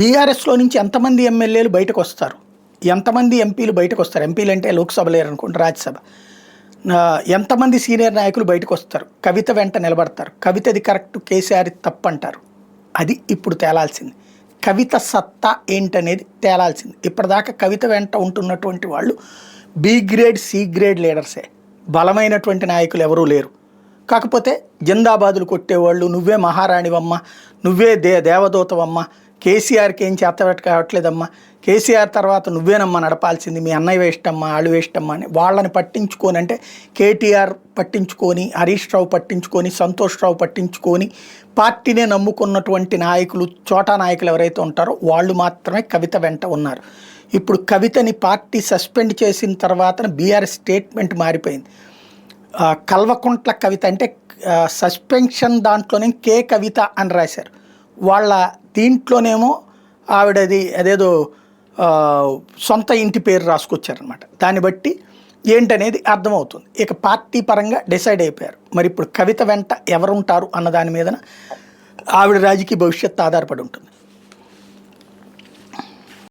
బీఆర్ఎస్లో నుంచి ఎంతమంది ఎమ్మెల్యేలు బయటకు వస్తారు, ఎంతమంది ఎంపీలు బయటకు వస్తారు, ఎంపీలు అంటే లోక్సభ లేరు అనుకోండి, రాజ్యసభ, ఎంతమంది సీనియర్ నాయకులు బయటకు వస్తారు, కవిత వెంట నిలబడతారు, కవితది కరెక్ట్, కేసీఆర్ తప్పు అంటారు. అది ఇప్పుడు తేలాల్సింది. కవిత సత్తా ఏంటనేది తేలాల్సింది. ఇప్పటిదాకా కవిత వెంట ఉంటున్నటువంటి వాళ్ళు బి గ్రేడ్ సి గ్రేడ్ లీడర్సే, బలమైనటువంటి నాయకులు ఎవరూ లేరు. కాకపోతే జిందాబాదులు కొట్టేవాళ్ళు, నువ్వే మహారాణివమ్మ, నువ్వే దేవదూతవమ్మ, కేసీఆర్కి ఏం చేతబెట్ట కావట్లేదమ్మా, కేసీఆర్ తర్వాత నువ్వేనమ్మా నడపాల్సింది, మీ అన్నయ్య వేష్టమ్మా, వాళ్ళు వేష్టమ్మా అని వాళ్ళని పట్టించుకొని, అంటే కేటీఆర్ పట్టించుకొని, హరీష్ రావు పట్టించుకొని, సంతోష్ రావు పట్టించుకొని పార్టీనే నమ్ముకున్నటువంటి నాయకులు, చోటా నాయకులు ఎవరైతే ఉంటారో వాళ్ళు మాత్రమే కవిత వెంట ఉన్నారు. ఇప్పుడు కవితని పార్టీ సస్పెండ్ చేసిన తర్వాత బీఆర్ఎస్ స్టేట్మెంట్ మారిపోయింది. కల్వకుంట్ల కవిత అంటే సస్పెన్షన్ దాంట్లోనే కే కవిత అని రాశారు. వాళ్ళ దీంట్లోనేమో ఆవిడది అదేదో సొంత ఇంటి పేరు రాసుకొచ్చారనమాట. దాన్ని బట్టి ఏంటనేది అర్థమవుతుంది. ఇక పార్టీ పరంగా డిసైడ్ అయిపోయారు. మరి ఇప్పుడు కవిత వెంట ఎవరుంటారు అన్న దాని మీదన ఆవిడ రాజకీయ భవిష్యత్తు ఆధారపడి ఉంటుంది.